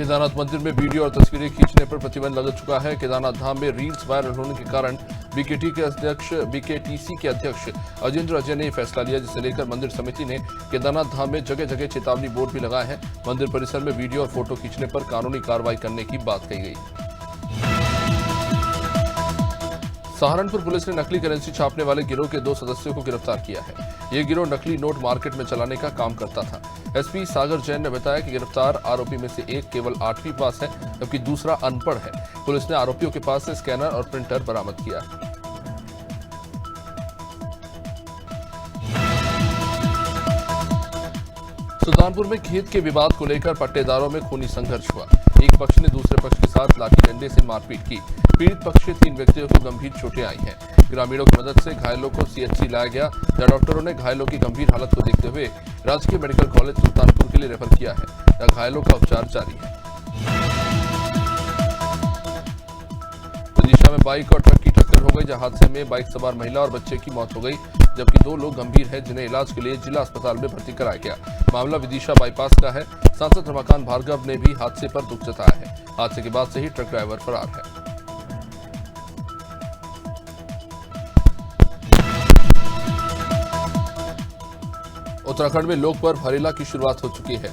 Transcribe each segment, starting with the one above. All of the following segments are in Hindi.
केदारनाथ मंदिर में वीडियो और तस्वीरें खींचने पर प्रतिबंध लग चुका है। केदारनाथ धाम में रील्स वायरल होने के कारण बीकेटीसी के अध्यक्ष अजेंद्र अजय ने फैसला लिया, जिसे लेकर मंदिर समिति ने केदारनाथ धाम में जगह जगह चेतावनी बोर्ड भी लगाए हैं। मंदिर परिसर में वीडियो और फोटो खींचने पर कानूनी कार्रवाई करने की बात कही गई। सहारनपुर पुलिस ने नकली करेंसी छापने वाले गिरोह के 2 सदस्यों को गिरफ्तार किया है। ये गिरोह नकली नोट मार्केट में चलाने का काम करता था। एसपी सागर जैन ने बताया कि गिरफ्तार आरोपी में से एक केवल 8वीं पास है, जबकि दूसरा अनपढ़ है। पुलिस ने आरोपियों के पास से स्कैनर और प्रिंटर बरामद किया। सुल्तानपुर में खेत के विवाद को लेकर पट्टेदारों में खूनी संघर्ष हुआ। एक पक्ष ने दूसरे पक्ष के साथ लाठी डंडे से मारपीट की। पीड़ित पक्ष के 3 व्यक्तियों को गंभीर चोटें आई हैं। ग्रामीणों की मदद से घायलों को सीएचसी लाया गया, जहां डॉक्टरों ने घायलों की गंभीर हालत को देखते हुए राजकीय मेडिकल कॉलेज सुल्तानपुर के लिए रेफर किया है, जहां घायलों का उपचार जारी है। विदिशा में बाइक और ट्रक की टक्कर हो गई, जहां हादसे में बाइक सवार महिला और बच्चे की मौत हो गई, जबकि 2 लोग गंभीर हैं, जिन्हें इलाज के लिए जिला अस्पताल में भर्ती कराया गया। मामला विदिशा बाईपास का है। सांसद रमाकांत भार्गव ने भी हादसे पर दुख जताया है। हादसे के बाद से ही ट्रक ड्राइवर फरार है। उत्तराखंड में लोक पर्व हरेला की शुरुआत हो चुकी है।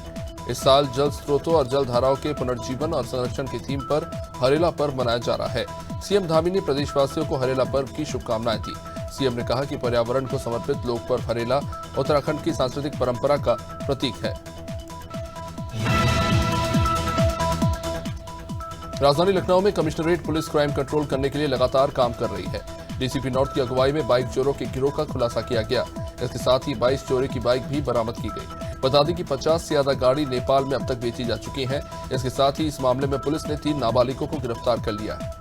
इस साल जल स्रोतों और जल धाराओं के पुनर्जीवन और संरक्षण की थीम पर हरेला पर्व मनाया जा रहा है। सीएम धामी ने प्रदेशवासियों को हरेला पर्व की शुभकामनाएं दी। सीएम ने कहा कि पर्यावरण को समर्पित लोक पर्व हरेला उत्तराखंड की सांस्कृतिक परंपरा का प्रतीक है। राजधानी लखनऊ में कमिश्नरेट पुलिस क्राइम कंट्रोल करने के लिए लगातार काम कर रही है। डीसीपी नॉर्थ की अगुवाई में बाइक चोरों के गिरोह का खुलासा किया गया। इसके साथ ही 22 चोरी की बाइक भी बरामद की गई। बता दें कि 50 से ज्यादा गाड़ी नेपाल में अब तक बेची जा चुकी हैं। इसके साथ ही इस मामले में पुलिस ने 3 नाबालिगों को गिरफ्तार कर लिया है।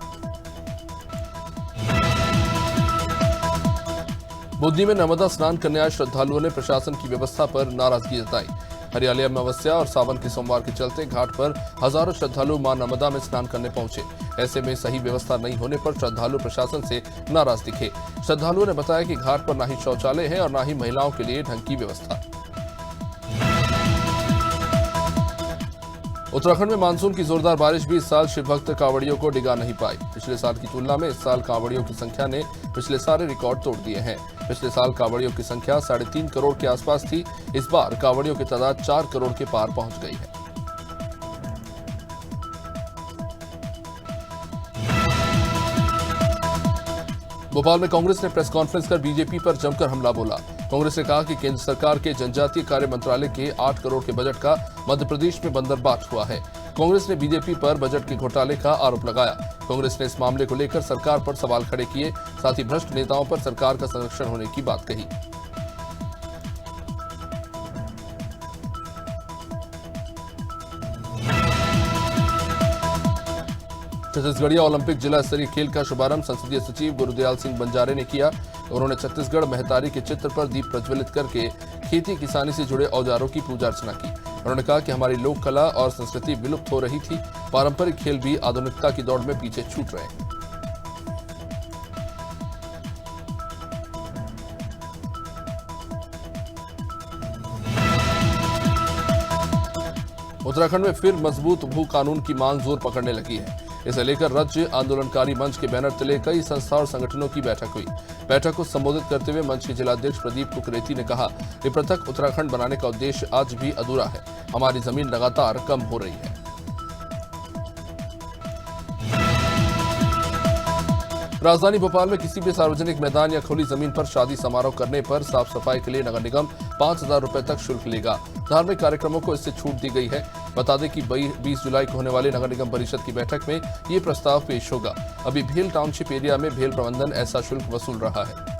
बुद्धि में नर्मदा स्नान करने आए श्रद्धालुओं ने प्रशासन की व्यवस्था पर नाराजगी जताई। हरियाली अमावस्या और सावन के सोमवार के चलते घाट पर हजारों श्रद्धालु मां नर्मदा में स्नान करने पहुंचे। ऐसे में सही व्यवस्था नहीं होने पर श्रद्धालु प्रशासन से नाराज दिखे। श्रद्धालुओं ने बताया कि घाट पर न ही शौचालय है और न ही महिलाओं के लिए ढंग की व्यवस्था। उत्तराखंड में मानसून की जोरदार बारिश भी इस साल शिव भक्त कांवड़ियों को डिगा नहीं पाई। पिछले साल की तुलना में इस साल कांवड़ियों की संख्या ने पिछले सारे रिकॉर्ड तोड़ दिए हैं। पिछले साल कांवड़ियों की संख्या 3.5 करोड़ के आसपास थी। इस बार कांवड़ियों की तादाद 4 करोड़ के पार पहुंच गई है। भोपाल में कांग्रेस ने प्रेस कॉन्फ्रेंस कर बीजेपी पर जमकर हमला बोला। कांग्रेस ने कहा कि केंद्र सरकार के जनजातीय कार्य मंत्रालय के 8 करोड़ के बजट का मध्य प्रदेश में बंदरबाट हुआ है। कांग्रेस ने बीजेपी पर बजट के घोटाले का आरोप लगाया। कांग्रेस ने इस मामले को लेकर सरकार पर सवाल खड़े किए, साथ ही भ्रष्ट नेताओं पर सरकार का संरक्षण होने की बात कही। छत्तीसगढ़िया ओलंपिक जिला स्तरीय खेल का शुभारंभ संसदीय सचिव गुरुदयाल सिंह बंजारे ने किया। उन्होंने छत्तीसगढ़ महतारी के चित्र पर दीप प्रज्वलित करके खेती किसानी से जुड़े औजारों की पूजा अर्चना की। उन्होंने कहा कि हमारी लोक कला और संस्कृति विलुप्त हो रही थी। पारंपरिक खेल भी आधुनिकता की दौड़ में पीछे छूट रहे हैं। उत्तराखंड में फिर मजबूत भू कानून की मांग जोर पकड़ने लगी है। इसे लेकर राज्य आंदोलनकारी मंच के बैनर तले कई संस्था और संगठनों की बैठक हुई। बैठक को संबोधित करते हुए मंच के जिलाध्यक्ष प्रदीप कुकरेती ने कहा कि पृथक उत्तराखंड बनाने का उद्देश्य आज भी अधूरा है। हमारी जमीन लगातार कम हो रही है। राजधानी भोपाल में किसी भी सार्वजनिक मैदान या खुली जमीन पर शादी समारोह करने पर साफ सफाई के लिए नगर निगम 5,000 रुपए तक शुल्क लेगा। धार्मिक कार्यक्रमों को इससे छूट दी गई है। बता दें कि 20 जुलाई को होने वाली नगर निगम परिषद की बैठक में ये प्रस्ताव पेश होगा। अभी भेल टाउनशिप एरिया में भेल प्रबंधन ऐसा शुल्क वसूल रहा है।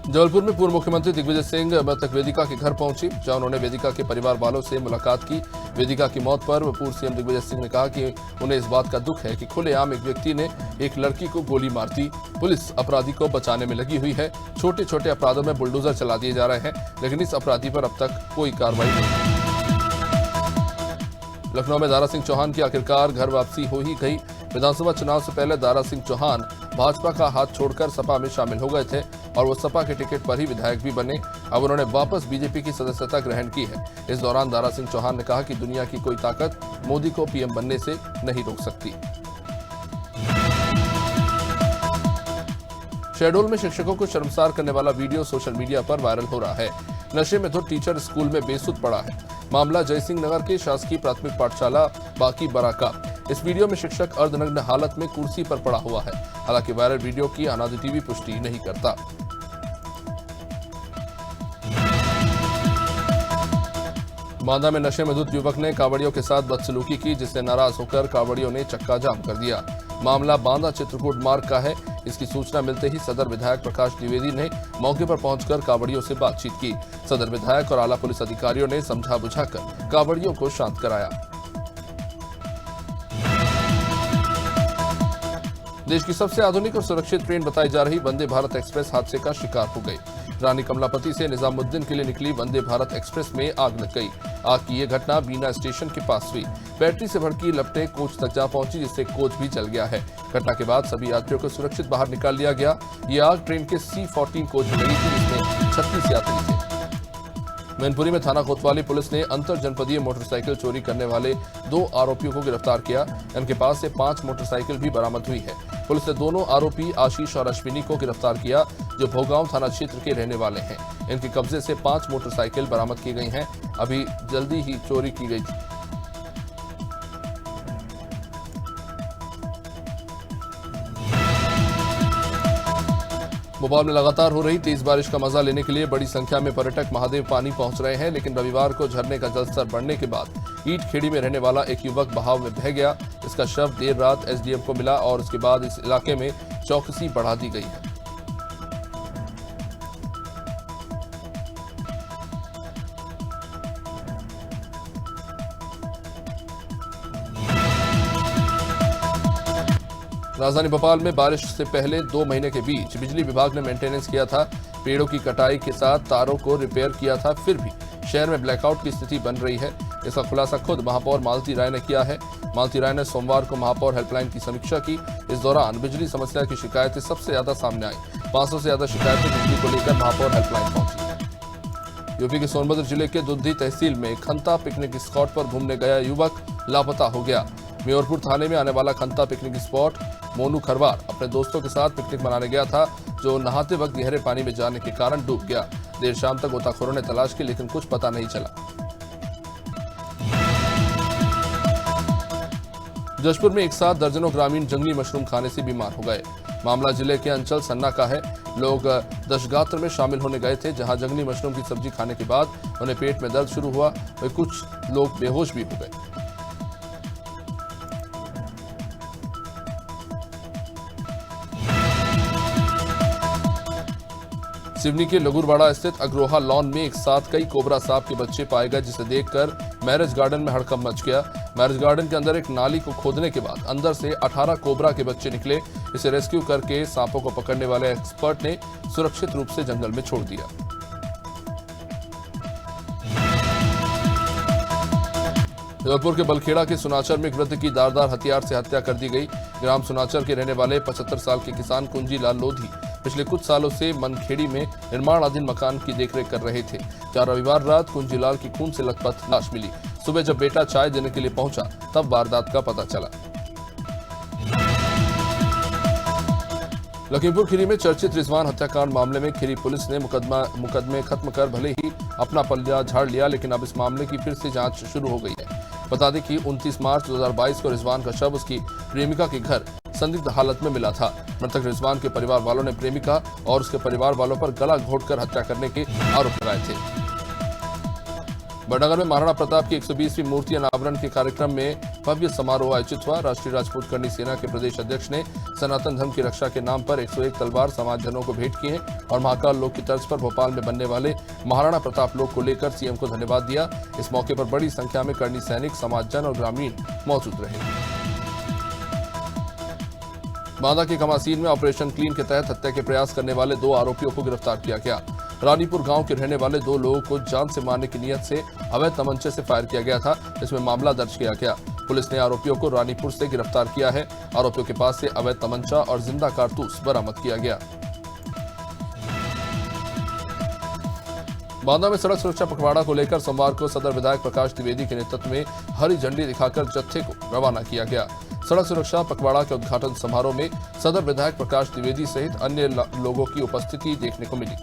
जबलपुर में पूर्व मुख्यमंत्री दिग्विजय सिंह मृतक वेदिका के घर पहुंची, जहां उन्होंने वेदिका के परिवार वालों से मुलाकात की। वेदिका की मौत पर पूर्व सीएम दिग्विजय सिंह ने कहा कि उन्हें इस बात का दुख है कि खुलेआम एक व्यक्ति ने एक लड़की को गोली मार दी। पुलिस अपराधी को बचाने में लगी हुई है। छोटे छोटे अपराधों में बुलडोजर चला दिए जा रहे हैं, लेकिन इस अपराधी पर अब तक कोई कार्रवाई नहीं। लखनऊ में दारा सिंह चौहान की आखिरकार घर वापसी हो ही गई। विधानसभा चुनाव से पहले दारा सिंह चौहान भाजपा का हाथ छोड़कर सपा में शामिल हो गए थे। और वो सपा के टिकट पर ही विधायक भी बने। अब उन्होंने वापस बीजेपी की सदस्यता ग्रहण की है। इस दौरान दारा सिंह चौहान ने कहा कि दुनिया की कोई ताकत मोदी को पीएम बनने से नहीं रोक सकती। शहडोल में शिक्षकों को शर्मसार करने वाला वीडियो सोशल मीडिया पर वायरल हो रहा है। नशे में धुत टीचर स्कूल में बेसुध पड़ा है। मामला जयसिंह नगर के शासकीय प्राथमिक पाठशाला बाकी बरा का। इस वीडियो में शिक्षक अर्धनग्न हालत में कुर्सी पर पड़ा हुआ है। हालांकि वायरल वीडियो की अनादि टीवी पुष्टि नहीं करता। बांदा में नशे में धुत युवक ने कांवड़ियों के साथ बदसलूकी की, जिससे नाराज होकर कांवड़ियों ने चक्का जाम कर दिया। मामला बांदा चित्रकूट मार्ग का है। इसकी सूचना मिलते ही सदर विधायक प्रकाश द्विवेदी ने मौके पर पहुंचकर कांवड़ियों से बातचीत की। सदर विधायक और आला पुलिस अधिकारियों ने समझा बुझाकर कांवड़ियों को शांत कराया। देश की सबसे आधुनिक और सुरक्षित ट्रेन बताई जा रही वंदे भारत एक्सप्रेस हादसे का शिकार हो गई। रानी कमलापति से निजामुद्दीन के लिए निकली वंदे भारत एक्सप्रेस में आग लग गई। आग की यह घटना बीना स्टेशन के पास हुई। बैटरी से भड़की लपटें कोच तक जा पहुंची, जिससे कोच भी जल गया है। घटना के बाद सभी यात्रियों को सुरक्षित बाहर निकाल लिया गया। ये आग ट्रेन के C14 कोच में लगी थी, जिसमें 36 यात्री थे। मैनपुरी में थाना कोतवाली पुलिस ने अंतर जनपदीय मोटरसाइकिल चोरी करने वाले 2 आरोपियों को गिरफ्तार किया। इनके पास से 5 मोटरसाइकिल भी बरामद हुई है। पुलिस ने दोनों आरोपी आशीष और अश्विनी को गिरफ्तार किया, जो भोगांव थाना क्षेत्र के रहने वाले हैं। इनके कब्जे से 5 मोटरसाइकिल बरामद की गई हैं। अभी जल्दी ही चोरी की गई थी। भोपाल में लगातार हो रही तेज बारिश का मजा लेने के लिए बड़ी संख्या में पर्यटक महादेव पानी पहुंच रहे हैं, लेकिन रविवार को झरने का जलस्तर बढ़ने के बाद ईट खेड़ी में रहने वाला एक युवक बहाव में बह गया। इसका शव देर रात एसडीएम को मिला और उसके बाद इस इलाके में चौकसी बढ़ा दी गई है। राजधानी भोपाल में बारिश से पहले 2 महीने के बीच बिजली विभाग ने मेंटेनेंस किया था। पेड़ों की कटाई के साथ तारों को रिपेयर किया था, फिर भी शहर में ब्लैकआउट की स्थिति बन रही है। इसका खुलासा खुद महापौर मालती राय ने किया है। मालती राय ने सोमवार को महापौर हेल्पलाइन की समीक्षा की। इस दौरान बिजली समस्या की शिकायतें सबसे ज्यादा सामने आई। 500 से ज्यादा शिकायतें बिजली को लेकर महापौर हेल्पलाइन पहुंची। यूपी के सोनभद्र जिले के दुद्धी तहसील में खंता पिकनिक स्पॉट पर घूमने गया युवक लापता हो गया। मेयरपुर थाने में आने वाला खंता पिकनिक स्पॉट मोनू खरवार अपने दोस्तों के साथ पिकनिक मनाने गया था, जो नहाते वक्त गहरे पानी में जाने के कारण डूब गया। देर शाम तक गोताखोरों ने तलाश की, लेकिन कुछ पता नहीं चला। जशपुर में एक साथ दर्जनों ग्रामीण जंगली मशरूम खाने से बीमार हो गए। मामला जिले के अंचल सन्ना का है। लोग दशगात्र में शामिल होने गए थे, जहां जंगली मशरूम की सब्जी खाने के बाद उन्हें पेट में दर्द शुरू हुआ। वहीं कुछ लोग बेहोश भी हो गए। सिवनी के लगुरवाड़ा स्थित अग्रोहा लॉन में एक साथ कई कोबरा सांप के बच्चे पाए गए, जिसे देखकर मैरिज गार्डन में हड़कंप मच गया। मैरिज गार्डन के अंदर एक नाली को खोदने के बाद अंदर से 18 कोबरा के बच्चे निकले। इसे रेस्क्यू करके सांपों को पकड़ने वाले एक्सपर्ट ने सुरक्षित रूप से जंगल में छोड़ दिया। जबलपुर के बलखेड़ा के सुनाचर में एक वृद्ध की धारदार हथियार से हत्या कर दी गई। ग्राम सुनाचर के रहने वाले 75 साल के किसान कुंजी लाल लोधी पिछले कुछ सालों से मनखेड़ी में निर्माणाधीन मकान की देखरेख कर रहे थे। जहां रविवार रात कुंजीलाल की खून से लथपथ लाश मिली। सुबह जब बेटा चाय देने के लिए पहुंचा, तब वारदात का पता चला। लखीमपुर खीरी में चर्चित रिजवान हत्याकांड मामले में खीरी पुलिस ने मुकदमे खत्म कर भले ही अपना पल्ला झाड़ लिया, लेकिन अब इस मामले की फिर से जांच शुरू हो गई है। बता दें कि 29 मार्च 2022 को रिजवान का शव उसकी प्रेमिका के घर संदिग्ध हालत में मिला था। मृतक रिजवान के परिवार वालों ने प्रेमिका और उसके परिवार वालों पर गला घोंटकर हत्या करने के आरोप लगाए थे। बड़नगर में महाराणा प्रताप की 120वीं मूर्ति अनावरण के कार्यक्रम में भव्य समारोह आयोजित हुआ। राष्ट्रीय राजपूत करणी सेना के प्रदेश अध्यक्ष ने सनातन धर्म की रक्षा के नाम पर 101 तलवार समाजजनों को भेंट की है और महाकाल लोक की तर्ज पर भोपाल में बनने वाले महाराणा प्रताप लोक को लेकर सीएम को धन्यवाद दिया। इस मौके पर बड़ी संख्या में करणी सैनिक, समाजजन और ग्रामीण मौजूद रहे। बांदा के कमासीन में ऑपरेशन क्लीन के तहत हत्या के प्रयास करने वाले 2 आरोपियों को गिरफ्तार किया गया। रानीपुर गांव के रहने वाले 2 लोगों को जान से मारने की नियत से अवैध तमंचे से फायर किया गया था, जिसमें मामला दर्ज किया गया। पुलिस ने आरोपियों को रानीपुर से गिरफ्तार किया है। आरोपियों के पास से अवैध तमंचा और जिंदा कारतूस बरामद किया गया। बांदा में सड़क सुरक्षा पखवाड़ा को लेकर सोमवार को सदर विधायक प्रकाश द्विवेदी के नेतृत्व में हरी झंडी दिखाकर जत्थे को रवाना किया गया। सड़क सुरक्षा पखवाड़ा के उद्घाटन समारोह में सदर विधायक प्रकाश द्विवेदी सहित अन्य लोगों की उपस्थिति देखने को मिली।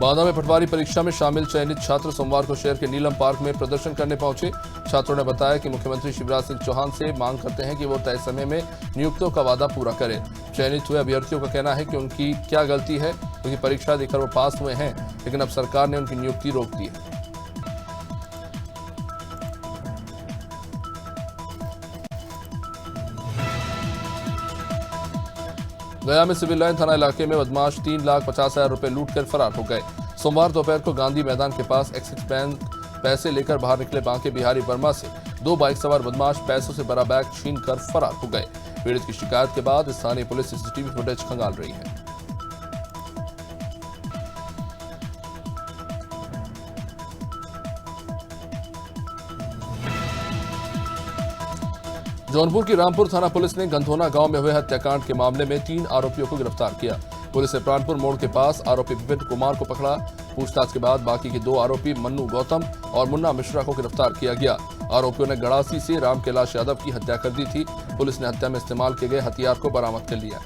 बांदा में पटवारी परीक्षा में शामिल चयनित छात्र सोमवार को शहर के नीलम पार्क में प्रदर्शन करने पहुंचे। छात्रों ने बताया कि मुख्यमंत्री शिवराज सिंह चौहान से मांग करते हैं कि वो तय समय में नियुक्तियों का वादा पूरा करें। चयनित हुए अभ्यर्थियों का कहना है कि उनकी क्या गलती है, क्योंकि परीक्षा देकर वो पास हुए हैं, लेकिन अब सरकार ने उनकी नियुक्ति रोक दी है। गया में सिविल लाइन थाना इलाके में बदमाश 3,50,000 रुपए लूटकर फरार हो गए। सोमवार दोपहर को गांधी मैदान के पास एक्सिस बैंक पैसे लेकर बाहर निकले बांके बिहारी वर्मा से 2 बाइक सवार बदमाश पैसों से भरा बैग छीनकर फरार हो गए। पीड़ित की शिकायत के बाद स्थानीय पुलिस सीसीटीवी फुटेज खंगाल रही है। जौनपुर की रामपुर थाना पुलिस ने गंधोना गांव में हुए हत्याकांड के मामले में 3 आरोपियों को गिरफ्तार किया। पुलिस ने प्राणपुर मोड़ के पास आरोपी विपिन कुमार को पकड़ा। पूछताछ के बाद बाकी के 2 आरोपी मन्नू गौतम और मुन्ना मिश्रा को गिरफ्तार किया गया। आरोपियों ने गड़ासी से राम कैलाश यादव की हत्या कर दी थी। पुलिस ने हत्या में इस्तेमाल किए गए हथियार को बरामद कर लिया।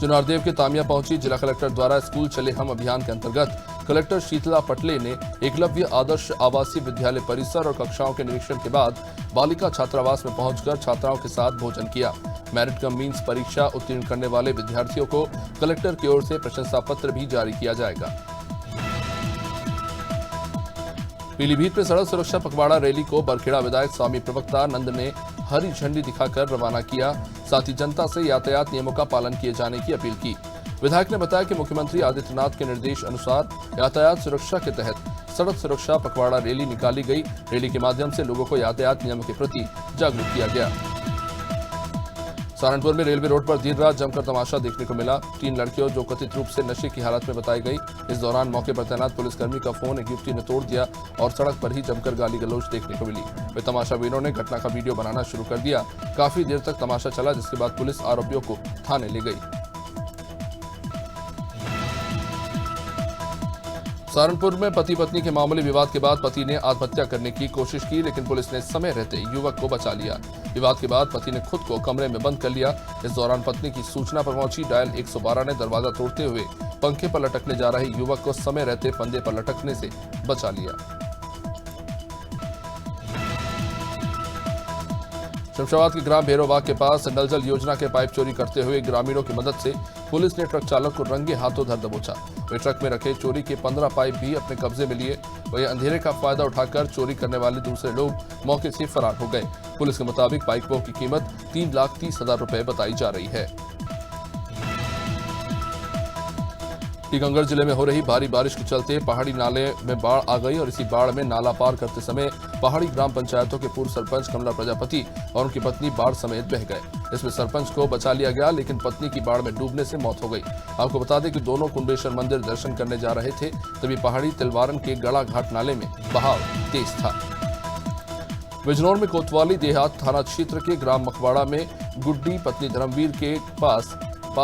चुनारदेव के तामिया पहुंची जिला कलेक्टर द्वारा स्कूल चले हम अभियान के अंतर्गत कलेक्टर शीतला पटले ने एकलव्य आदर्श आवासीय विद्यालय परिसर और कक्षाओं के निरीक्षण के बाद बालिका छात्रावास में पहुंचकर छात्राओं के साथ भोजन किया। मेरिट कम मीन्स परीक्षा उत्तीर्ण करने वाले विद्यार्थियों को कलेक्टर की ओर से प्रशंसा पत्र भी जारी किया जाएगा। पीलीभीत में सड़क सुरक्षा पखवाड़ा रैली को बरखेड़ा विधायक स्वामी प्रवक्ता नंद ने हरी झंडी दिखाकर रवाना किया। साथ ही जनता से यातायात नियमों का पालन किए जाने की अपील की। विधायक ने बताया कि मुख्यमंत्री आदित्यनाथ के निर्देश अनुसार यातायात सुरक्षा के तहत सड़क सुरक्षा पखवाड़ा रैली निकाली गई। रैली के माध्यम से लोगों को यातायात नियमों के प्रति जागरूक किया गया। सहारनपुर में रेलवे रोड पर देर रात जमकर तमाशा देखने को मिला। 3 लड़कियों जो कथित रूप से नशे की हालत में बताई गई। इस दौरान मौके पर तैनात पुलिसकर्मी का फोन एक युवती ने तोड़ दिया और सड़क पर ही जमकर गाली गलौज देखने को मिली। वे तमाशाबीनों ने घटना का वीडियो बनाना शुरू कर दिया। काफी देर तक तमाशा चला, जिसके बाद पुलिस आरोपियों को थाने ले गई। सहारनपुर में पति पत्नी के मामूली विवाद के बाद पति ने आत्महत्या करने की कोशिश की, लेकिन पुलिस ने समय रहते युवक को बचा लिया। विवाद के बाद पति ने खुद को कमरे में बंद कर लिया। इस दौरान पत्नी की सूचना पर पहुंची डायल 112 ने दरवाजा तोड़ते हुए पंखे पर लटकने जा रहे युवक को समय रहते फंदे पर लटकने से बचा लिया। शमशाबाद के ग्राम भैरवबाग के पास नल जल योजना के पाइप चोरी करते हुए ग्रामीणों की मदद से पुलिस ने ट्रक चालक को रंगे हाथों धर दबोचा। वे ट्रक में रखे चोरी के 15 पाइप भी अपने कब्जे में लिए। वही अंधेरे का फायदा उठाकर चोरी करने वाले दूसरे लोग मौके से फरार हो गए। पुलिस के मुताबिक पाइपों की कीमत 3,30,000 रुपए बताई जा रही है। टीकमगढ़ जिले में हो रही भारी बारिश के चलते पहाड़ी नाले में बाढ़ आ गई और इसी बाढ़ में नाला पार करते समय पहाड़ी ग्राम पंचायतों के पूर्व सरपंच कमला प्रजापति और उनकी पत्नी बाढ़ समेत बह गए। इसमें सरपंच को बचा लिया गया, लेकिन पत्नी की बाढ़ में डूबने से मौत हो गई। आपको बता दें कि दोनों कुंडेश्वर मंदिर दर्शन करने जा रहे थे, तभी पहाड़ी तिलवारन के गड़ा घाट नाले में बहाव तेज था। बिजनौर में कोतवाली देहात थाना क्षेत्र के ग्राम मखवाड़ा में गुड्डी पत्नी धर्मवीर के पास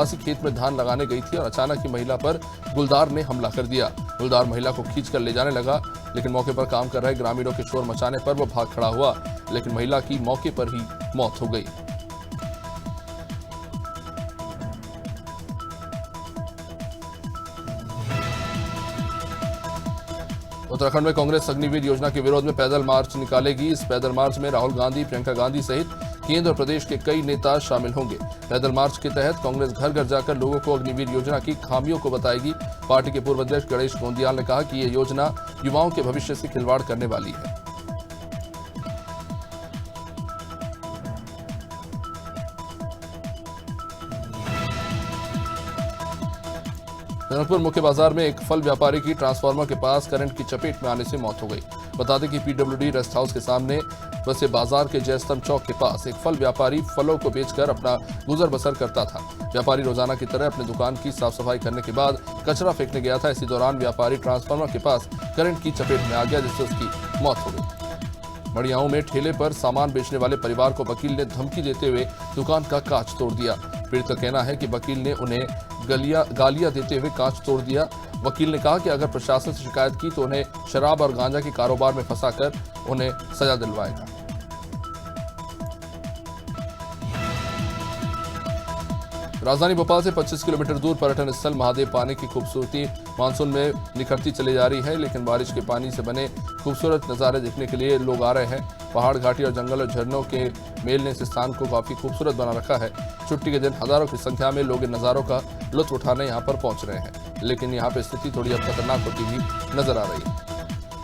ही खेत में धान लगाने गई थी और अचानक ही महिला पर गुलदार ने हमला कर दिया। गुलदार महिला को खींचकर ले जाने लगा, लेकिन मौके पर काम कर रहे ग्रामीणों के शोर मचाने पर वो भाग खड़ा हुआ, लेकिन महिला की मौके पर ही मौत हो गई। उत्तराखंड में कांग्रेस अग्निवीर योजना के विरोध में पैदल मार्च निकालेगी। इस पैदल मार्च में राहुल गांधी, प्रियंका गांधी सहित केंद्र और प्रदेश के कई नेता शामिल होंगे। पैदल मार्च के तहत कांग्रेस घर घर जाकर लोगों को अग्निवीर योजना की खामियों को बताएगी। पार्टी के पूर्व अध्यक्ष गणेश गोंदियाल ने कहा कि यह योजना युवाओं के भविष्य से खिलवाड़ करने वाली है। जनकपुर मुख्य बाजार में एक फल व्यापारी की ट्रांसफार्मर के पास करंट की चपेट में आने से मौत हो गई। बता दें कि पीडब्ल्यूडी रेस्ट हाउस के सामने बसे बाजार के जयस्तंभ चौक के पास एक फल व्यापारी फलों को बेचकर अपना गुजर बसर करता था। व्यापारी रोजाना की तरह अपनी दुकान की साफ सफाई करने के बाद कचरा फेंकने गया था। इसी दौरान व्यापारी ट्रांसफार्मर के पास करंट की चपेट में आ गया, जिससे उसकी मौत हो गई। मड़ियाओं में ठेले पर सामान बेचने वाले परिवार को वकील ने धमकी देते हुए दुकान का कांच तोड़ दिया। पीड़ित का कहना है कि वकील ने उन्हें गालियां देते हुए कांच तोड़ दिया। वकील ने कहा कि अगर प्रशासन से शिकायत की तो उन्हें शराब और गांजा के कारोबार में फंसाकर उन्हें सजा दिलवाएगा। राजधानी भोपाल से 25 किलोमीटर दूर पर्यटन स्थल महादेव पानी की खूबसूरती मानसून में निखरती चली जा रही है, लेकिन बारिश के पानी से बने खूबसूरत नज़ारे देखने के लिए लोग आ रहे हैं। पहाड़, घाटी और जंगल और झरनों के मेल ने इस स्थान को काफी खूबसूरत बना रखा है। छुट्टी के दिन हजारों की संख्या में लोग इन नज़ारों का लुत्फ उठाने यहाँ पर पहुंच रहे हैं, लेकिन यहाँ पर स्थिति थोड़ी अब खतरनाक होती हुई नजर आ रही है।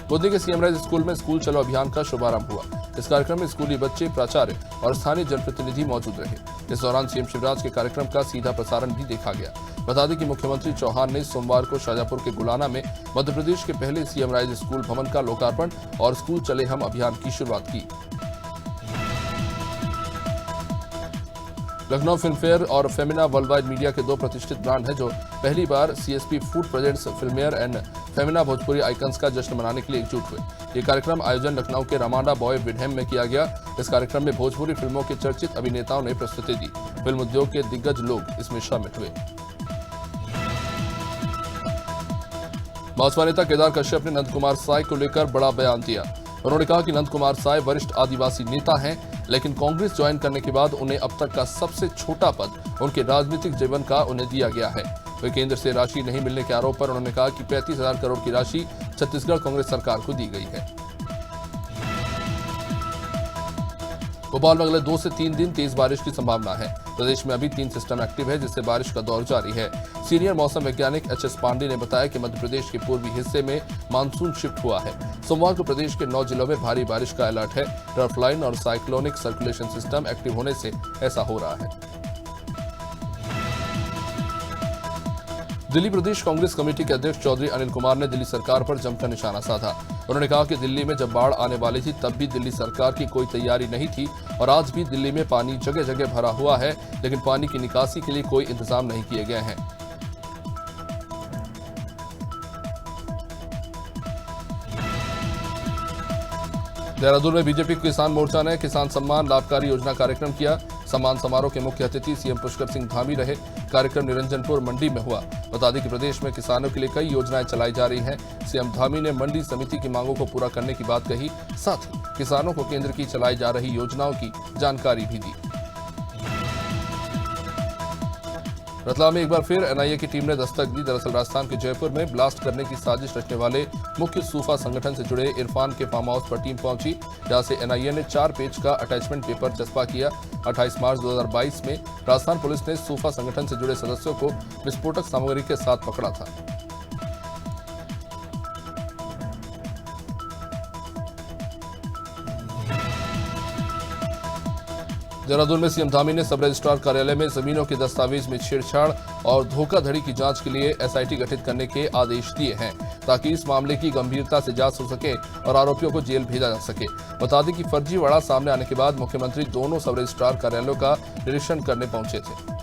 बुद्धि के सीएम राइज स्कूल में स्कूल चलो अभियान का शुभारंभ हुआ। इस कार्यक्रम में स्कूली बच्चे, प्राचार्य और स्थानीय जनप्रतिनिधि मौजूद रहे। इस दौरान सीएम शिवराज के कार्यक्रम का सीधा प्रसारण भी देखा गया। बता दें कि मुख्यमंत्री चौहान ने सोमवार को शाजापुर के गुलाना में मध्य प्रदेश के पहले सीएम राइज स्कूल भवन का लोकार्पण और स्कूल चले हम अभियान की शुरुआत की। लखनऊ फिल्म फेयर और फेमिना वर्ल्डवाइड मीडिया के दो प्रतिष्ठित ब्रांड हैं जो पहली बार सीएसपी फूड प्रेजेंट्स फिल्मेयर एंड फेमिना भोजपुरी आइकन्स का जश्न मनाने के लिए एकजुट हुए। ये कार्यक्रम आयोजन लखनऊ के रामाडा बॉय विडहेम में किया गया। इस कार्यक्रम में भोजपुरी फिल्मों के चर्चित अभिनेताओं ने प्रस्तुति दी। फिल्म उद्योग के दिग्गज लोग इसमें शामिल हुए। भाजपा नेता केदार कश्यप ने नंद कुमार साय को लेकर बड़ा बयान दिया। उन्होंने कहा कि नंद कुमार साय वरिष्ठ आदिवासी नेता हैं, लेकिन कांग्रेस ज्वाइन करने के बाद उन्हें अब तक का सबसे छोटा पद उनके राजनीतिक जीवन का उन्हें दिया गया है। वे केंद्र से राशि नहीं मिलने के आरोप पर उन्होंने कहा कि 35,000 करोड़ की राशि छत्तीसगढ़ कांग्रेस सरकार को दी गई है। भोपाल में अगले 2 से 3 दिन तेज बारिश की संभावना है। प्रदेश में अभी 3 सिस्टम एक्टिव है, जिससे बारिश का दौर जारी है। सीनियर मौसम वैज्ञानिक एचएस पांडे ने बताया कि मध्य प्रदेश के पूर्वी हिस्से में मानसून शिफ्ट हुआ है। सोमवार को प्रदेश के 9 जिलों में भारी बारिश का अलर्ट है। ट्रफ लाइन और साइक्लोनिक सर्कुलेशन सिस्टम एक्टिव होने से ऐसा हो रहा है। दिल्ली प्रदेश कांग्रेस कमेटी के अध्यक्ष चौधरी अनिल कुमार ने दिल्ली सरकार पर जमकर निशाना साधा। उन्होंने कहा कि दिल्ली में जब बाढ़ आने वाली थी तब भी दिल्ली सरकार की कोई तैयारी नहीं थी और आज भी दिल्ली में पानी जगह जगह भरा हुआ है, लेकिन पानी की निकासी के लिए कोई इंतजाम नहीं किए गए हैं। देहरादून में बीजेपी किसान मोर्चा ने किसान सम्मान लाभकारी योजना कार्यक्रम किया। सम्मान समारोह के मुख्य अतिथि सीएम पुष्कर सिंह धामी रहे। कार्यक्रम निरंजनपुर मंडी में हुआ। बता दें कि प्रदेश में किसानों के लिए कई योजनाएं चलाई जा रही हैं। सीएम धामी ने मंडी समिति की मांगों को पूरा करने की बात कही, साथ ही किसानों को केंद्र की चलाई जा रही योजनाओं की जानकारी भी दी। रतलाम में एक बार फिर एनआईए की टीम ने दस्तक दी। दरअसल राजस्थान के जयपुर में ब्लास्ट करने की साजिश रचने वाले मुख्य सूफा संगठन से जुड़े इरफान के फार्म हाउस पर टीम पहुंची, जहां से एनआईए ने 4 पेज का अटैचमेंट पेपर चस्पा किया। 28 मार्च 2022 में राजस्थान पुलिस ने सूफा संगठन से जुड़े सदस्यों को विस्फोटक सामग्री के साथ पकड़ा था। देहरादून में सीएम धामी ने सब रजिस्ट्रार कार्यालय में जमीनों के दस्तावेज में छेड़छाड़ और धोखाधड़ी की जांच के लिए एसआईटी गठित करने के आदेश दिए हैं, ताकि इस मामले की गंभीरता से जांच हो सके और आरोपियों को जेल भेजा जा सके। बता दें कि फर्जीवाड़ा सामने आने के बाद मुख्यमंत्री दोनों सब रजिस्ट्रार कार्यालयों का निरीक्षण करने पहुंचे थे।